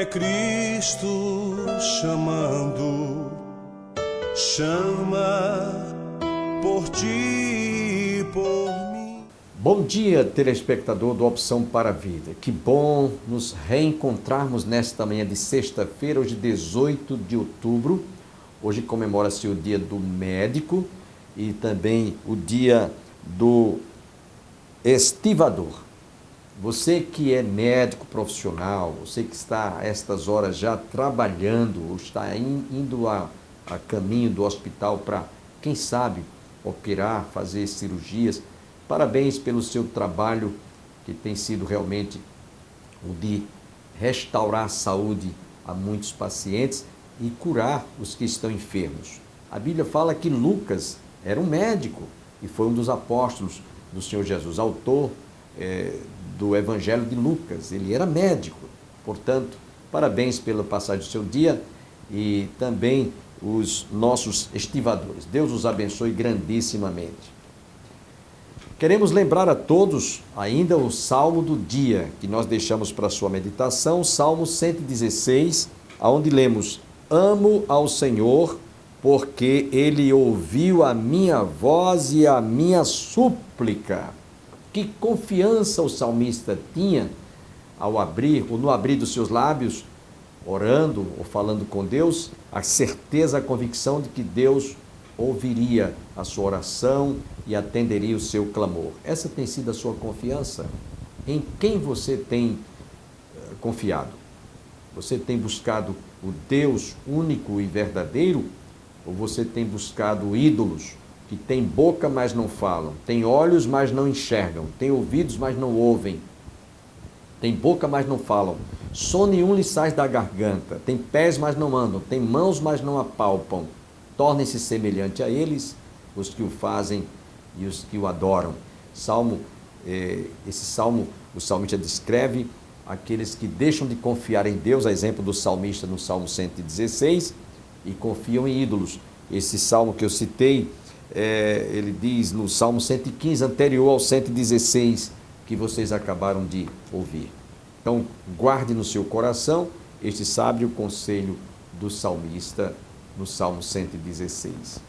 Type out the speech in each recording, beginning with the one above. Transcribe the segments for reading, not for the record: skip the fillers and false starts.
É Cristo chamando, chama por ti e por mim. Bom dia, telespectador do Opção para a Vida. Que bom nos reencontrarmos nesta manhã de sexta-feira, hoje 18 de outubro. Hoje comemora-se o dia do médico e também o dia do estivador. Você que é médico profissional, você que está a estas horas já trabalhando, ou está indo a caminho do hospital para, quem sabe, operar, fazer cirurgias, parabéns pelo seu trabalho, que tem sido realmente o de restaurar a saúde a muitos pacientes e curar os que estão enfermos. A Bíblia fala que Lucas era um médico e foi um dos apóstolos do Senhor Jesus, autor do Evangelho de Lucas. Ele era médico. Portanto, parabéns pela passagem do seu dia e também os nossos estivadores. Deus os abençoe grandissimamente. Queremos lembrar a todos ainda o Salmo do dia, que nós deixamos para sua meditação, o Salmo 116, onde lemos: Amo ao Senhor, porque Ele ouviu a minha voz e a minha súplica. Que confiança o salmista tinha ao abrir, ou no abrir dos seus lábios, orando ou falando com Deus, a certeza, a convicção de que Deus ouviria a sua oração e atenderia o seu clamor. Essa tem sido a sua confiança? Em quem você tem confiado? Você tem buscado o Deus único e verdadeiro? Ou você tem buscado ídolos que têm boca, mas não falam, têm olhos, mas não enxergam, têm ouvidos, mas não ouvem, têm boca, mas não falam, som nenhum lhe sai da garganta, têm pés, mas não andam, têm mãos, mas não apalpam? Tornem-se semelhante a eles os que o fazem e os que o adoram. Esse salmo, o salmista descreve aqueles que deixam de confiar em Deus, a exemplo do salmista no Salmo 116, e confiam em ídolos. Esse salmo que eu citei, ele diz no Salmo 115, anterior ao 116, que vocês acabaram de ouvir. Então, guarde no seu coração este sábio conselho do salmista no Salmo 116.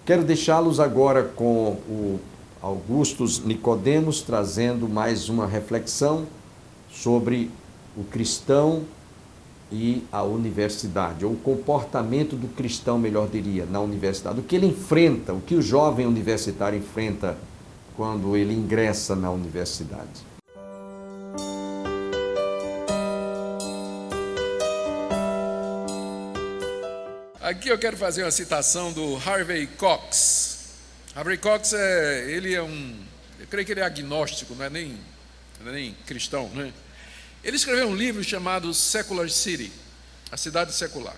Quero deixá-los agora com o Augustus Nicodemos, trazendo mais uma reflexão sobre o cristão e a universidade, ou o comportamento do cristão, melhor diria, na universidade. O que ele enfrenta, o que o jovem universitário enfrenta quando ele ingressa na universidade. Aqui eu quero fazer uma citação do Harvey Cox. Harvey Cox, eu creio que ele é agnóstico, não é nem cristão, né? Ele escreveu um livro chamado Secular City, a cidade secular,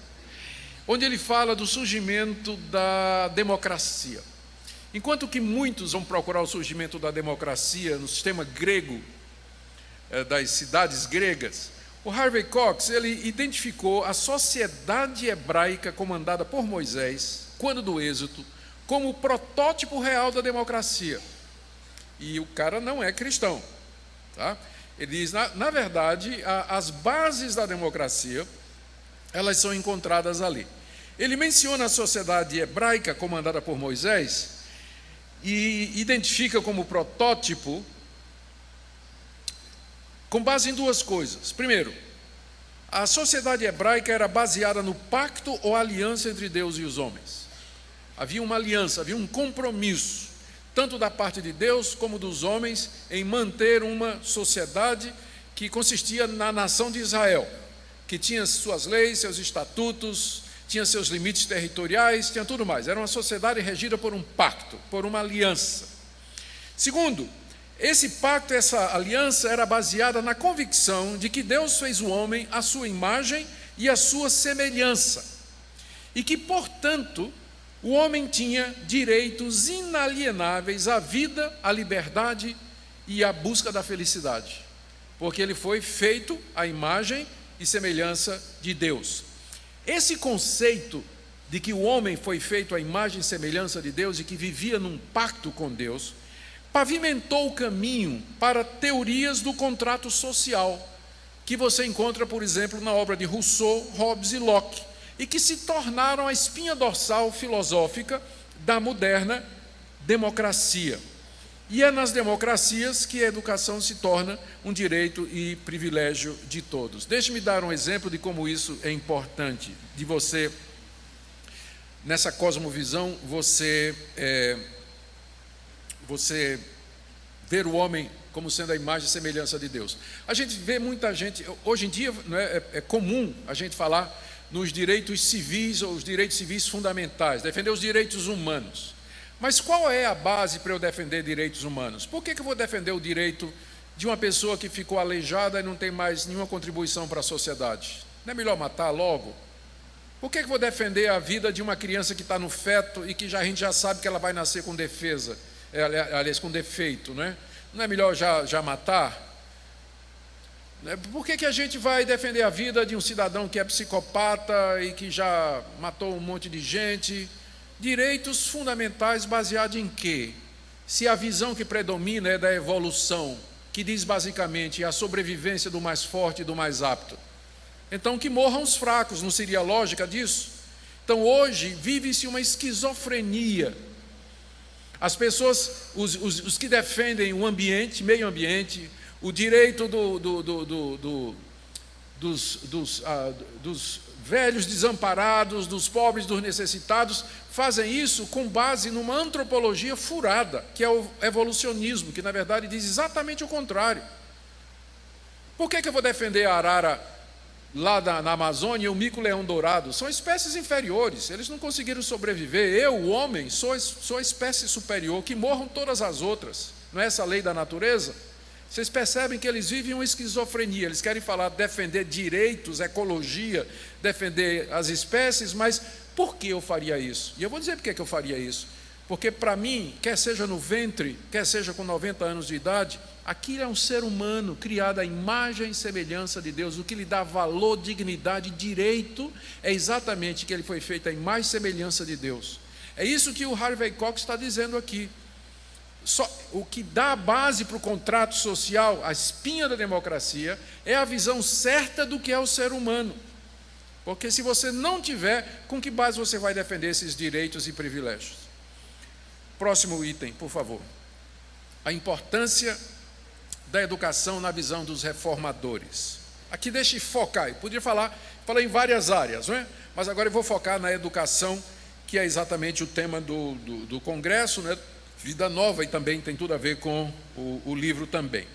onde ele fala do surgimento da democracia. Enquanto que muitos vão procurar o surgimento da democracia no sistema grego, das cidades gregas, o Harvey Cox, ele identificou a sociedade hebraica comandada por Moisés, quando do Êxodo, como o protótipo real da democracia. E o cara não é cristão, tá? Ele diz, na verdade, as bases da democracia, elas são encontradas ali. Ele menciona a sociedade hebraica comandada por Moisés e identifica como protótipo com base em duas coisas. Primeiro, a sociedade hebraica era baseada no pacto ou aliança entre Deus e os homens. Havia uma aliança, havia um compromisso, tanto da parte de Deus como dos homens, em manter uma sociedade que consistia na nação de Israel, que tinha suas leis, seus estatutos, tinha seus limites territoriais, tinha tudo mais. Era uma sociedade regida por um pacto, por uma aliança. Segundo, esse pacto, essa aliança era baseada na convicção de que Deus fez o homem à sua imagem e à sua semelhança, e que, portanto, o homem tinha direitos inalienáveis à vida, à liberdade e à busca da felicidade, porque ele foi feito à imagem e semelhança de Deus. Esse conceito de que o homem foi feito à imagem e semelhança de Deus e que vivia num pacto com Deus, pavimentou o caminho para teorias do contrato social, que você encontra, por exemplo, na obra de Rousseau, Hobbes e Locke, e que se tornaram a espinha dorsal filosófica da moderna democracia. E é nas democracias que a educação se torna um direito e privilégio de todos. Deixe-me dar um exemplo de como isso é importante, de você, nessa cosmovisão, você ver o homem como sendo a imagem e semelhança de Deus. A gente vê muita gente, hoje em dia é comum a gente falar nos direitos civis ou os direitos civis fundamentais, defender os direitos humanos. Mas qual é a base para eu defender direitos humanos? Por que eu vou defender o direito de uma pessoa que ficou aleijada e não tem mais nenhuma contribuição para a sociedade? Não é melhor matar logo? Por que eu vou defender a vida de uma criança que está no feto e que a gente já sabe que ela vai nascer com defesa, aliás, com defeito, não é? Não é melhor já matar? Por que a gente vai defender a vida de um cidadão que é psicopata e que já matou um monte de gente? Direitos fundamentais baseados em quê? Se a visão que predomina é da evolução, que diz basicamente a sobrevivência do mais forte e do mais apto. Então que morram os fracos, não seria a lógica disso? Então hoje vive-se uma esquizofrenia. As pessoas, os que defendem o ambiente, meio ambiente, o direito dos velhos desamparados, dos pobres, dos necessitados, fazem isso com base numa antropologia furada, que é o evolucionismo, que na verdade diz exatamente o contrário. Por que eu vou defender a arara lá na Amazônia e o mico-leão dourado? São espécies inferiores, eles não conseguiram sobreviver. Eu, o homem, sou a espécie superior, que morram todas as outras. Não é essa a lei da natureza? Vocês percebem que eles vivem uma esquizofrenia, eles querem falar, defender direitos, ecologia, defender as espécies, mas por que eu faria isso? E eu vou dizer por que eu faria isso. Porque para mim, quer seja no ventre, quer seja com 90 anos de idade, aquilo é um ser humano criado à imagem e semelhança de Deus. O que lhe dá valor, dignidade, direito, é exatamente que ele foi feito à imagem e semelhança de Deus. É isso que o Harvey Cox está dizendo aqui. O que dá a base para o contrato social, a espinha da democracia, é a visão certa do que é o ser humano. Porque se você não tiver, com que base você vai defender esses direitos e privilégios? Próximo item, por favor. A importância da educação na visão dos reformadores. Aqui deixe focar, eu podia falar em várias áreas, não é? Mas agora eu vou focar na educação, que é exatamente o tema do Congresso, né? Vida Nova, e também tem tudo a ver com o livro também.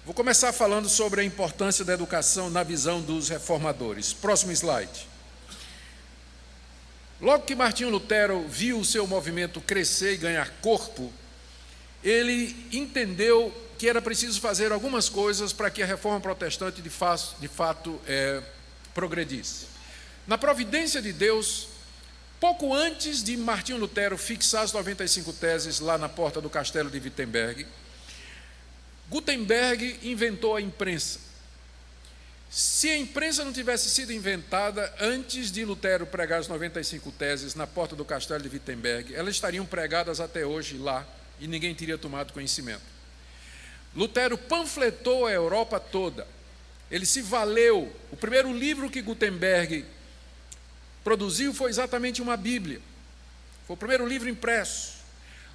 Vou começar falando sobre a importância da educação na visão dos reformadores. Próximo slide. Logo que Martinho Lutero viu o seu movimento crescer e ganhar corpo, ele entendeu que era preciso fazer algumas coisas para que a reforma protestante de fato progredisse. Na providência de Deus, pouco antes de Martinho Lutero fixar as 95 teses lá na porta do castelo de Wittenberg, Gutenberg inventou a imprensa. Se a imprensa não tivesse sido inventada antes de Lutero pregar as 95 teses na porta do castelo de Wittenberg, elas estariam pregadas até hoje lá e ninguém teria tomado conhecimento. Lutero panfletou a Europa toda. Ele se valeu. O primeiro livro que Gutenberg produziu foi exatamente uma Bíblia. Foi o primeiro livro impresso.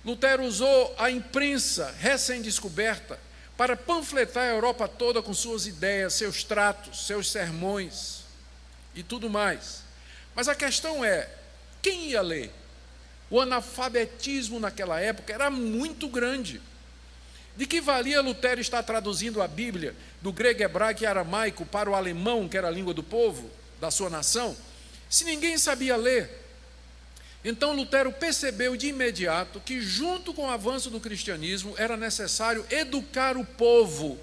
Lutero usou a imprensa recém-descoberta para panfletar a Europa toda com suas ideias, seus tratos, seus sermões e tudo mais. Mas a questão é, quem ia ler? O analfabetismo naquela época era muito grande. De que valia Lutero estar traduzindo a Bíblia do grego, hebraico e aramaico para o alemão, que era a língua do povo, da sua nação, se ninguém sabia ler? Então Lutero percebeu de imediato que, junto com o avanço do cristianismo, era necessário educar o povo,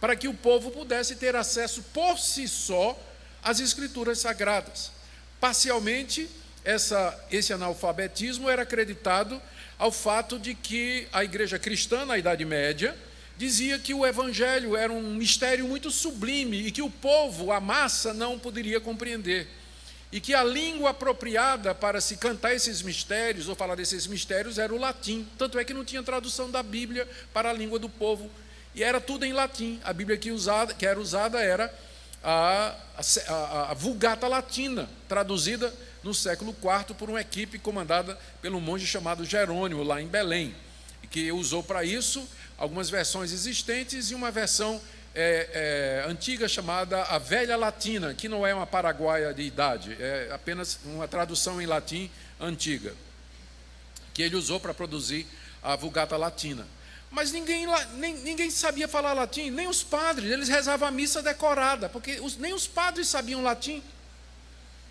para que o povo pudesse ter acesso por si só às escrituras sagradas. Parcialmente, esse analfabetismo era acreditado ao fato de que a igreja cristã, na Idade Média, dizia que o evangelho era um mistério muito sublime e que o povo, a massa, não poderia compreender. E que a língua apropriada para se cantar esses mistérios, ou falar desses mistérios, era o latim. Tanto é que não tinha tradução da Bíblia para a língua do povo. E era tudo em latim. A Bíblia que era usada era a Vulgata Latina, traduzida no século IV por uma equipe comandada pelo monge chamado Jerônimo, lá em Belém, que usou para isso algumas versões existentes e uma versão antiga chamada a Velha Latina, que não é uma paraguaia de idade, é apenas uma tradução em latim antiga, que ele usou para produzir a Vulgata Latina. Mas ninguém sabia falar latim, nem os padres, eles rezavam a missa decorada, porque nem os padres sabiam latim.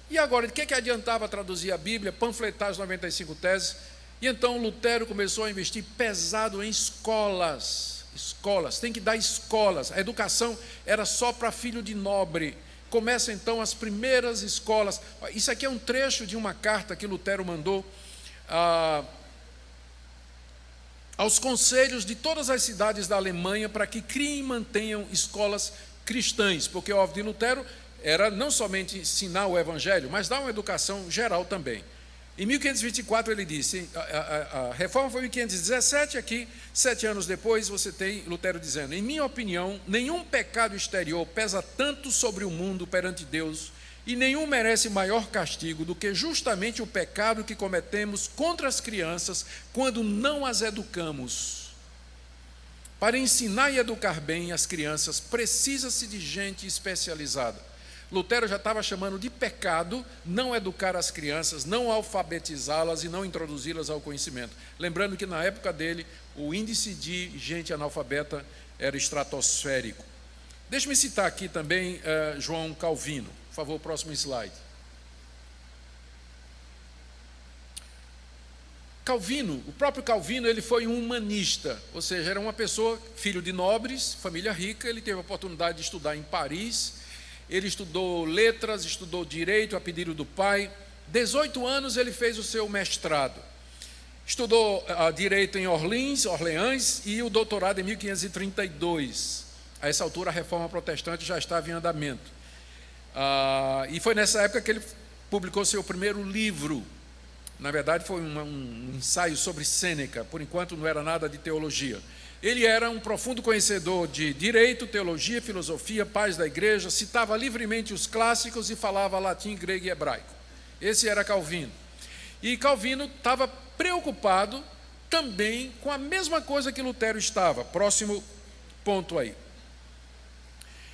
E agora, de que adiantava traduzir a Bíblia, panfletar as 95 teses? E então Lutero começou a investir pesado em escolas. Escolas, tem que dar escolas. A educação era só para filho de nobre. Começa então as primeiras escolas. Isso aqui é um trecho de uma carta que Lutero mandou aos conselhos de todas as cidades da Alemanha para que criem e mantenham escolas cristãs, porque o alvo de Lutero era não somente ensinar o evangelho, mas dar uma educação geral também. Em 1524 ele disse, a reforma foi em 1517, aqui, 7 anos depois, você tem Lutero dizendo: em minha opinião, nenhum pecado exterior pesa tanto sobre o mundo perante Deus, e nenhum merece maior castigo do que justamente o pecado que cometemos contra as crianças quando não as educamos. Para ensinar e educar bem as crianças, precisa-se de gente especializada. Lutero já estava chamando de pecado não educar as crianças, não alfabetizá-las e não introduzi-las ao conhecimento. Lembrando que na época dele, o índice de gente analfabeta era estratosférico. Deixe-me citar aqui também João Calvino. Por favor, próximo slide. Calvino, o próprio Calvino, ele foi um humanista, ou seja, era uma pessoa, filho de nobres, família rica. Ele teve a oportunidade de estudar em Paris. Ele estudou letras, estudou direito a pedido do pai. 18 anos ele fez o seu mestrado. Estudou direito em Orleans e o doutorado em 1532. A essa altura a reforma protestante já estava em andamento. E foi nessa época que ele publicou seu primeiro livro. Na verdade foi um ensaio sobre Sêneca, por enquanto não era nada de teologia. Ele era um profundo conhecedor de direito, teologia, filosofia, pais da igreja, citava livremente os clássicos e falava latim, grego e hebraico. Esse era Calvino. E Calvino estava preocupado também com a mesma coisa que Lutero estava. Próximo ponto aí.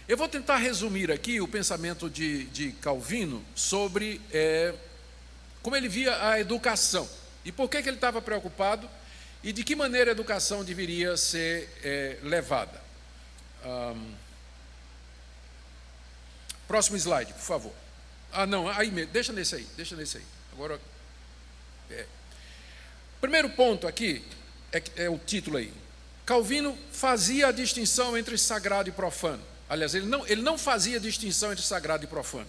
Eu vou tentar resumir aqui o pensamento de Calvino sobre como ele via a educação e por que ele estava preocupado e de que maneira a educação deveria ser levada. Próximo slide, por favor. Não, aí mesmo, deixa nesse aí. Agora, primeiro ponto aqui, é o título aí. Calvino fazia a distinção entre sagrado e profano. Aliás, ele não fazia distinção entre sagrado e profano.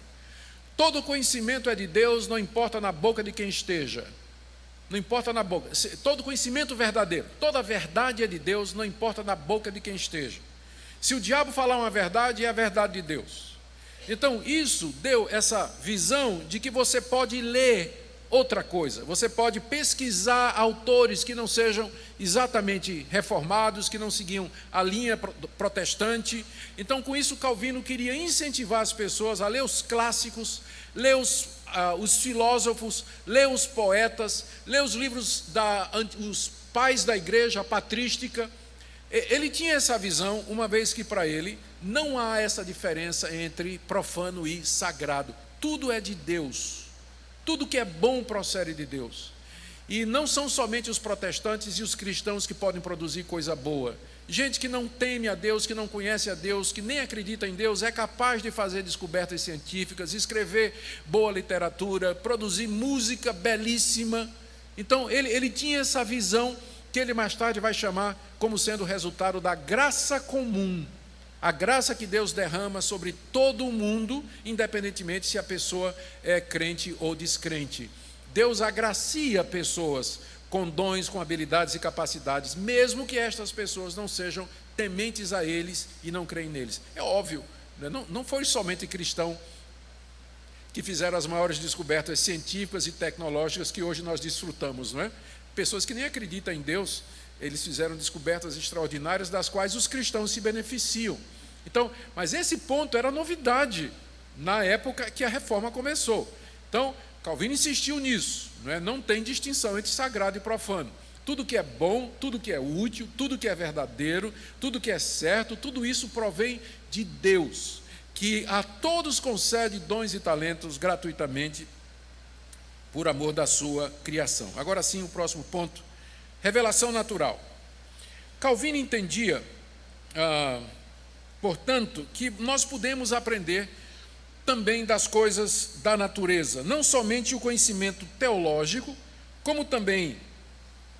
Todo conhecimento é de Deus, não importa na boca de quem esteja. Não importa na boca. Todo conhecimento verdadeiro, toda verdade é de Deus, não importa na boca de quem esteja. Se o diabo falar uma verdade, é a verdade de Deus. Então, isso deu essa visão de que você pode ler outra coisa. Você pode pesquisar autores que não sejam exatamente reformados, que não seguiam a linha protestante. Então, com isso, Calvino queria incentivar as pessoas a ler os clássicos, ler os filósofos, ler os poetas, ler os livros os pais da igreja patrística. Ele tinha essa visão, uma vez que para ele não há essa diferença entre profano e sagrado. Tudo é de Deus. Tudo que é bom procede de Deus. E não são somente os protestantes e os cristãos que podem produzir coisa boa. Gente que não teme a Deus, que não conhece a Deus, que nem acredita em Deus, é capaz de fazer descobertas científicas, escrever boa literatura, produzir música belíssima. Então, ele tinha essa visão que ele mais tarde vai chamar como sendo o resultado da graça comum. A graça que Deus derrama sobre todo o mundo, independentemente se a pessoa é crente ou descrente. Deus agracia pessoas com dons, com habilidades e capacidades, mesmo que estas pessoas não sejam tementes a eles e não creem neles. É óbvio, não foi somente cristão que fizeram as maiores descobertas científicas e tecnológicas que hoje nós desfrutamos, não é? Pessoas que nem acreditam em Deus eles fizeram descobertas extraordinárias das quais os cristãos se beneficiam. Então, mas esse ponto era novidade na época que a reforma começou. Então, Calvino insistiu nisso, não tem distinção entre sagrado e profano. Tudo que é bom, tudo que é útil, tudo que é verdadeiro, tudo que é certo, tudo isso provém de Deus, que a todos concede dons e talentos gratuitamente por amor da sua criação. Agora sim, o próximo ponto, revelação natural. Calvino entendia, portanto, que nós podemos aprender também das coisas da natureza, não somente o conhecimento teológico, como também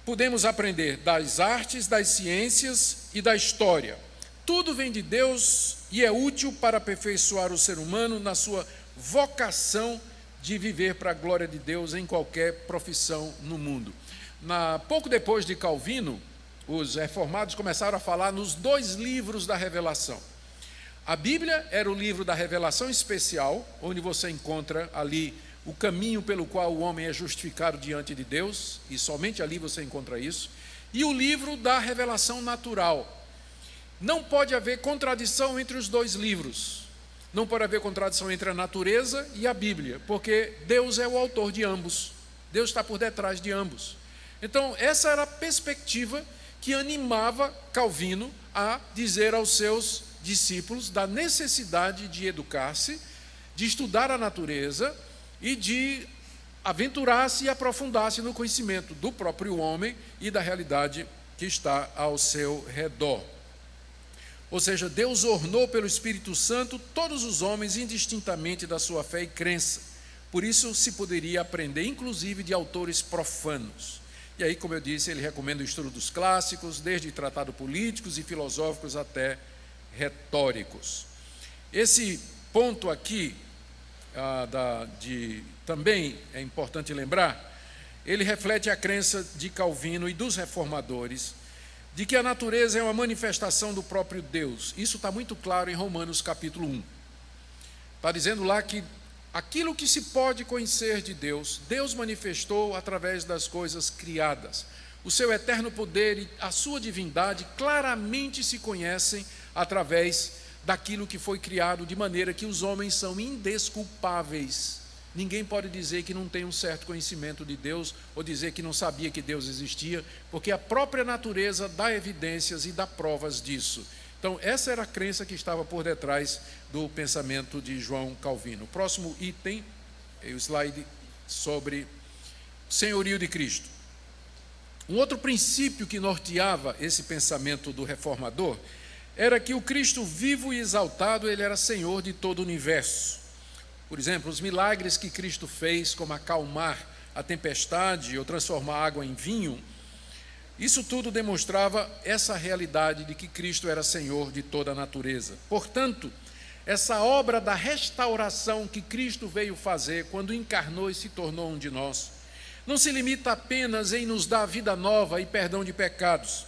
podemos aprender das artes, das ciências e da história. Tudo vem de Deus e é útil para aperfeiçoar o ser humano na sua vocação de viver para a glória de Deus em qualquer profissão no mundo. Pouco depois de Calvino, os reformados começaram a falar nos 2 livros da revelação. A Bíblia era o livro da revelação especial, onde você encontra ali o caminho pelo qual o homem é justificado diante de Deus, e somente ali você encontra isso, e o livro da revelação natural. Não pode haver contradição entre os 2 livros, não pode haver contradição entre a natureza e a Bíblia, porque Deus é o autor de ambos, Deus está por detrás de ambos. Então, essa era a perspectiva que animava Calvino a dizer aos seus discípulos da necessidade de educar-se, de estudar a natureza e de aventurar-se e aprofundar-se no conhecimento do próprio homem e da realidade que está ao seu redor. Ou seja, Deus ornou pelo Espírito Santo todos os homens indistintamente da sua fé e crença. Por isso se poderia aprender, inclusive, de autores profanos. E aí, como eu disse, ele recomenda o estudo dos clássicos, desde tratados políticos e filosóficos até retóricos. Esse ponto aqui, também é importante lembrar, ele reflete a crença de Calvino e dos reformadores, de que a natureza é uma manifestação do próprio Deus. Isso está muito claro em Romanos capítulo 1. Está dizendo lá que aquilo que se pode conhecer de Deus, Deus manifestou através das coisas criadas. O seu eterno poder e a sua divindade claramente se conhecem através daquilo que foi criado, de maneira que os homens são indesculpáveis. Ninguém pode dizer que não tem um certo conhecimento de Deus ou dizer que não sabia que Deus existia, porque a própria natureza dá evidências e dá provas disso. Então, essa era a crença que estava por detrás do pensamento de João Calvino. O próximo item é o slide sobre o senhorio de Cristo. Um outro princípio que norteava esse pensamento do reformador era que o Cristo vivo e exaltado, ele era Senhor de todo o universo. Por exemplo, os milagres que Cristo fez, como acalmar a tempestade ou transformar água em vinho, isso tudo demonstrava essa realidade de que Cristo era Senhor de toda a natureza. Portanto, essa obra da restauração que Cristo veio fazer quando encarnou e se tornou um de nós, não se limita apenas em nos dar vida nova e perdão de pecados,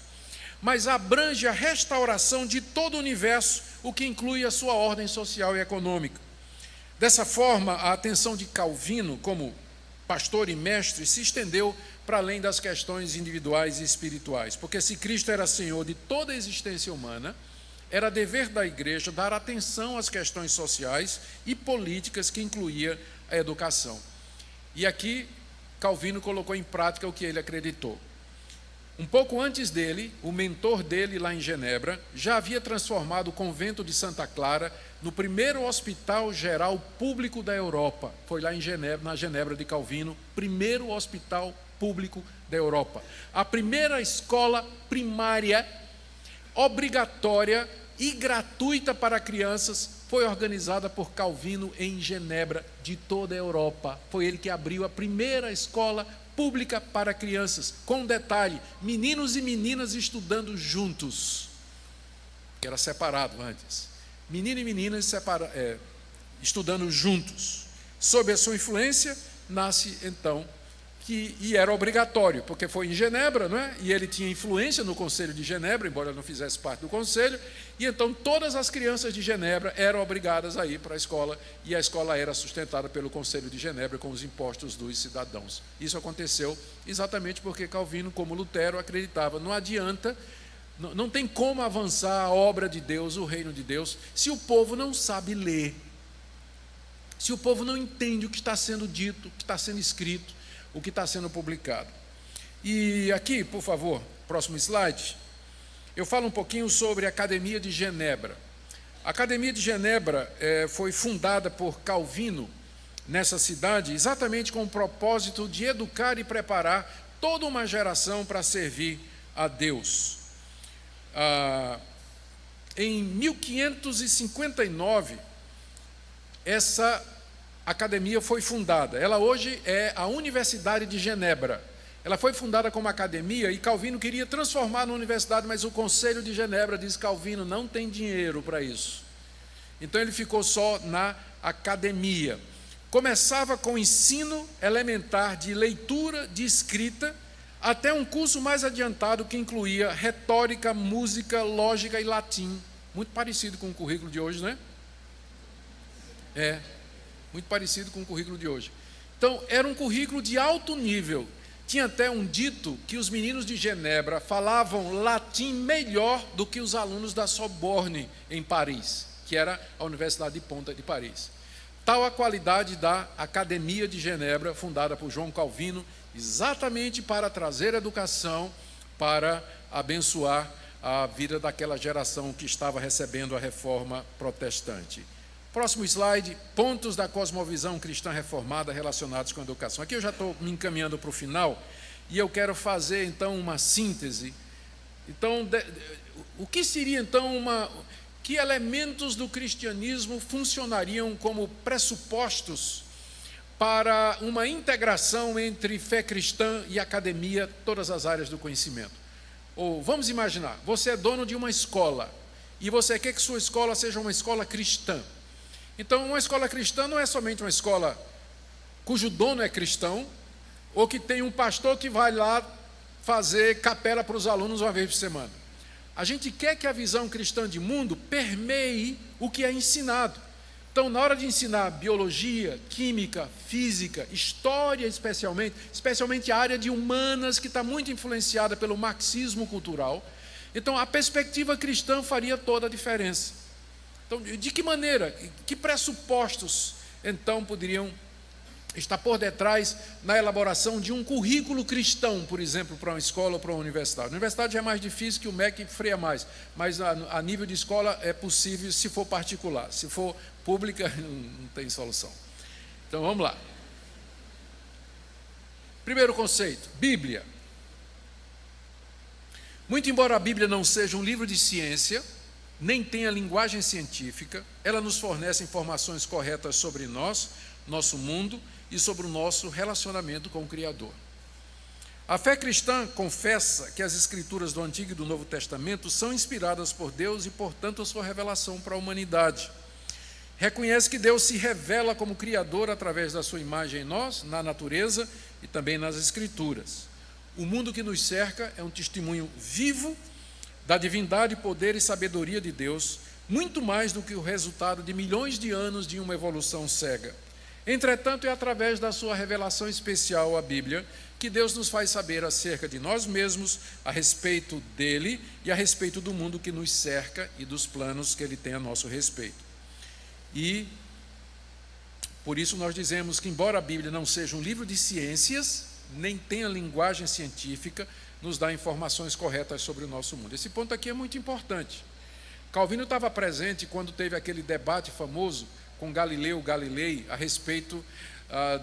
mas abrange a restauração de todo o universo, o que inclui a sua ordem social e econômica. Dessa forma, a atenção de Calvino, como pastor e mestre, se estendeu para além das questões individuais e espirituais, porque se Cristo era Senhor de toda a existência humana, era dever da igreja dar atenção às questões sociais e políticas que incluía a educação. E aqui, Calvino colocou em prática o que ele acreditou. Um pouco antes dele, o mentor dele lá em Genebra já havia transformado o convento de Santa Clara no primeiro hospital geral público da Europa. Foi lá em Genebra, na Genebra de Calvino, primeiro hospital público da Europa. A primeira escola primária obrigatória e gratuita para crianças foi organizada por Calvino em Genebra, de toda a Europa. Foi ele que abriu a primeira escola pública para crianças, com detalhe, meninos e meninas estudando juntos, que era separado antes, menino e meninas estudando juntos. Sob a sua influência, nasce então e era obrigatório, porque foi em Genebra, não é? E ele tinha influência no Conselho de Genebra, embora ele não fizesse parte do Conselho, e então todas as crianças de Genebra eram obrigadas a ir para a escola, e a escola era sustentada pelo Conselho de Genebra com os impostos dos cidadãos. Isso aconteceu exatamente porque Calvino, como Lutero, acreditava, não adianta, não tem como avançar a obra de Deus, o reino de Deus, se o povo não sabe ler, se o povo não entende o que está sendo dito, o que está sendo escrito, o que está sendo publicado. E aqui, por favor, próximo slide, eu falo um pouquinho sobre a Academia de Genebra. A Academia de Genebra foi fundada por Calvino nessa cidade, exatamente com o propósito de educar e preparar toda uma geração para servir a Deus. Em 1559, essa academia foi fundada. Ela hoje é a Universidade de Genebra. Ela foi fundada como academia e Calvino queria transformar na universidade, mas o Conselho de Genebra diz: Calvino não tem dinheiro para isso. Então ele ficou só na academia. Começava com ensino elementar de leitura, de escrita, até um curso mais adiantado que incluía retórica, música, lógica e latim. Muito parecido com o currículo de hoje, né? Muito parecido com o currículo de hoje. Então, era um currículo de alto nível. Tinha até um dito que os meninos de Genebra falavam latim melhor do que os alunos da Sorbonne em Paris, que era a Universidade de Ponta de Paris. Tal a qualidade da Academia de Genebra, fundada por João Calvino, exatamente para trazer educação, para abençoar a vida daquela geração que estava recebendo a reforma protestante. Próximo slide, pontos da cosmovisão cristã reformada relacionados com a educação. Aqui eu já estou me encaminhando para o final e eu quero fazer então uma síntese. Então, o que seria então que elementos do cristianismo funcionariam como pressupostos para uma integração entre fé cristã e academia, todas as áreas do conhecimento? Ou vamos imaginar, você é dono de uma escola e você quer que sua escola seja uma escola cristã. Então, uma escola cristã não é somente uma escola cujo dono é cristão, ou que tem um pastor que vai lá fazer capela para os alunos uma vez por semana. A gente quer que a visão cristã de mundo permeie o que é ensinado. Então, na hora de ensinar biologia, química, física, história especialmente a área de humanas, que está muito influenciada pelo marxismo cultural, então a perspectiva cristã faria toda a diferença. Então, de que maneira, que pressupostos, então, poderiam estar por detrás na elaboração de um currículo cristão, por exemplo, para uma escola ou para uma universidade? A universidade já é mais difícil, que o MEC freia mais, mas a nível de escola é possível se for particular. Se for pública, não tem solução. Então, vamos lá. Primeiro conceito, Bíblia. Muito embora a Bíblia não seja um livro de ciência, nem tenha linguagem científica, ela nos fornece informações corretas sobre nós, nosso mundo e sobre o nosso relacionamento com o Criador. A fé cristã confessa que as escrituras do Antigo e do Novo Testamento são inspiradas por Deus e, portanto, a sua revelação para a humanidade. Reconhece que Deus se revela como Criador através da sua imagem em nós, na natureza e também nas escrituras. O mundo que nos cerca é um testemunho vivo da divindade, poder e sabedoria de Deus, muito mais do que o resultado de milhões de anos de uma evolução cega. Entretanto, é através da sua revelação especial, a Bíblia, que Deus nos faz saber acerca de nós mesmos, a respeito dele e a respeito do mundo que nos cerca e dos planos que ele tem a nosso respeito. E, por isso, nós dizemos que, embora a Bíblia não seja um livro de ciências, nem tenha linguagem científica, nos dá informações corretas sobre o nosso mundo. Esse ponto aqui é muito importante. Calvino estava presente quando teve aquele debate famoso com Galileu Galilei a respeito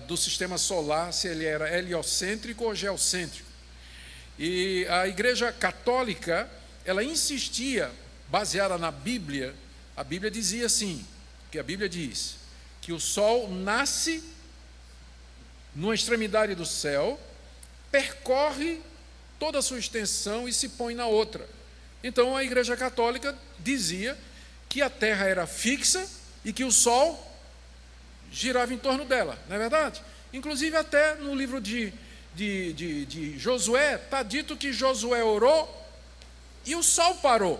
do sistema solar, se ele era heliocêntrico ou geocêntrico. E a Igreja Católica, ela insistia, baseada na Bíblia, a Bíblia dizia assim, que a Bíblia diz que o Sol nasce numa extremidade do céu, percorre toda a sua extensão e se põe na outra. Então a Igreja Católica dizia que a Terra era fixa e que o Sol girava em torno dela, não é verdade? Inclusive até no livro de de Josué, está dito que Josué orou e o sol parou.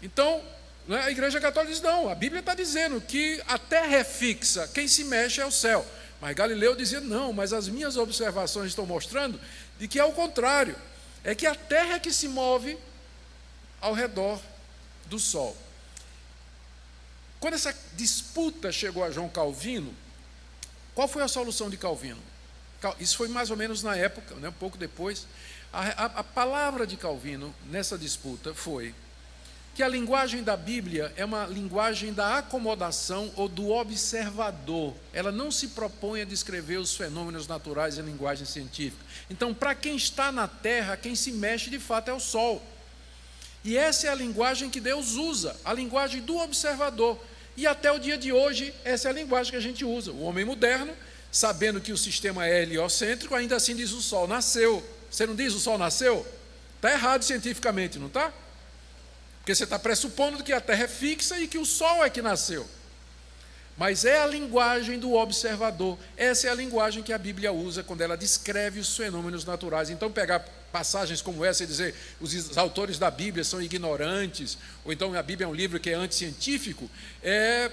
Então, a Igreja Católica diz, não, a Bíblia está dizendo que a terra é fixa, quem se mexe é o céu. Mas Galileu dizia, não, mas as minhas observações estão mostrando de que é o contrário, é que a terra é que se move ao redor do sol. Quando essa disputa chegou a João Calvino, qual foi a solução de Calvino? Isso foi mais ou menos na época, um pouco depois. A palavra de Calvino nessa disputa foi que a linguagem da Bíblia é uma linguagem da acomodação ou do observador. Ela não se propõe a descrever os fenômenos naturais em linguagem científica. Então, para quem está na terra, quem se mexe de fato é o sol. E essa é a linguagem que Deus usa, a linguagem do observador. E até o dia de hoje, essa é a linguagem que a gente usa. O homem moderno, sabendo que o sistema é heliocêntrico, ainda assim diz o sol nasceu. Você não diz o sol nasceu? Está errado cientificamente, não está? Porque você está pressupondo que a Terra é fixa e que o Sol é que nasceu. Mas é a linguagem do observador. Essa é a linguagem que a Bíblia usa quando ela descreve os fenômenos naturais. Então, pegar passagens como essa e dizer os autores da Bíblia são ignorantes, ou então a Bíblia é um livro que é anticientífico, é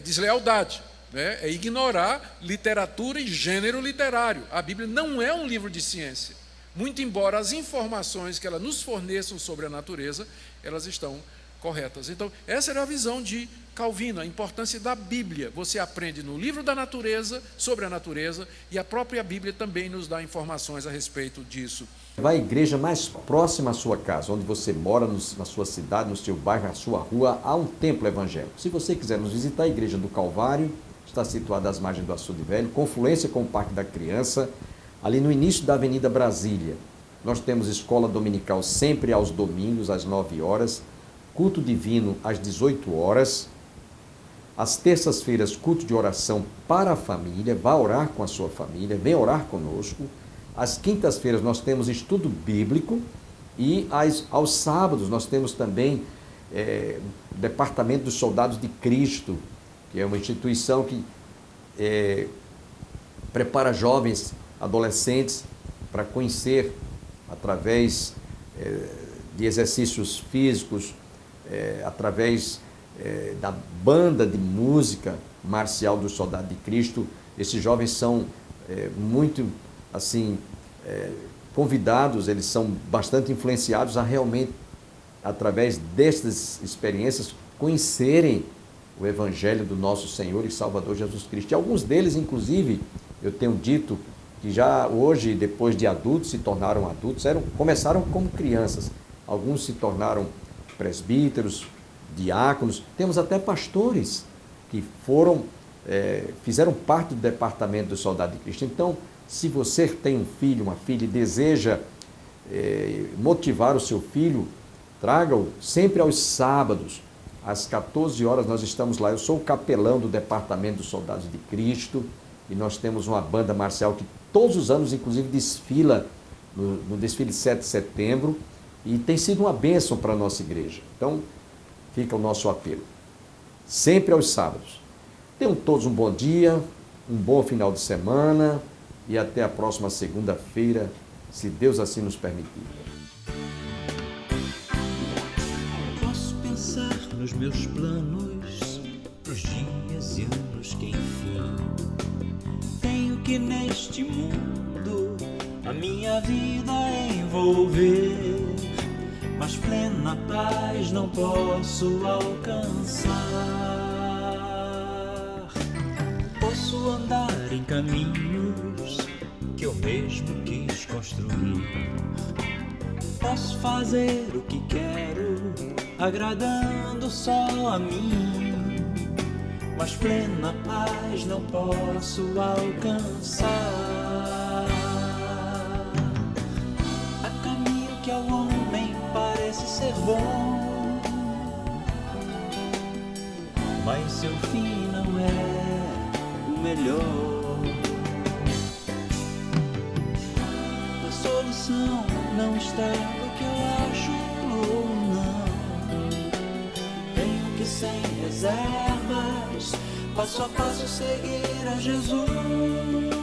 deslealdade, né? É ignorar literatura e gênero literário. A Bíblia não é um livro de ciência. Muito embora as informações que ela nos forneçam sobre a natureza, elas estão corretas. Então, essa era a visão de Calvino, a importância da Bíblia. Você aprende no livro da natureza, sobre a natureza, e a própria Bíblia também nos dá informações a respeito disso. Vai à igreja mais próxima à sua casa, onde você mora, na sua cidade, no seu bairro, na sua rua, há um templo evangélico. Se você quiser nos visitar, a Igreja do Calvário está situada às margens do Açude Velho, confluência com o Parque da Criança, ali no início da Avenida Brasília. Nós temos escola dominical sempre aos domingos, às 9 horas, culto divino às 18 horas, às terças-feiras, culto de oração para a família, vá orar com a sua família, vem orar conosco. Às quintas-feiras nós temos estudo bíblico e aos sábados nós temos também o Departamento dos Soldados de Cristo, que é uma instituição que prepara jovens, adolescentes, para conhecer, através de exercícios físicos, através da banda de música marcial dos Soldados de Cristo. Esses jovens são muito, assim, convidados, eles são bastante influenciados a realmente, através destas experiências, conhecerem o Evangelho do nosso Senhor e Salvador Jesus Cristo. E alguns deles, inclusive, eu tenho dito que já hoje, depois de adultos, se tornaram adultos, começaram como crianças. Alguns se tornaram presbíteros, diáconos, temos até pastores que fizeram parte do Departamento do Soldado de Cristo. Então, se você tem um filho, uma filha e deseja motivar o seu filho, traga-o sempre aos sábados, às 14 horas nós estamos lá. Eu sou o capelão do Departamento dos Soldados de Cristo e nós temos uma banda marcial que todos os anos, inclusive, desfila no desfile 7 de setembro e tem sido uma bênção para a nossa igreja. Então, fica o nosso apelo. Sempre aos sábados. Tenham todos um bom dia, um bom final de semana e até a próxima segunda-feira, se Deus assim nos permitir. Posso pensar nos meus planos, pros dias e anos que enfim. Tenho que neste mundo a minha vida envolver, mas plena paz não posso alcançar. Posso andar em caminhos que eu mesmo quis construir. Posso fazer o que quero, agradando só a mim, mas plena paz não posso alcançar. Há caminho que ao homem parece ser bom, mas seu fim não é o melhor. A solução não está no que eu acho ou não. Tenho que, sem reservas, passo a passo seguir a Jesus.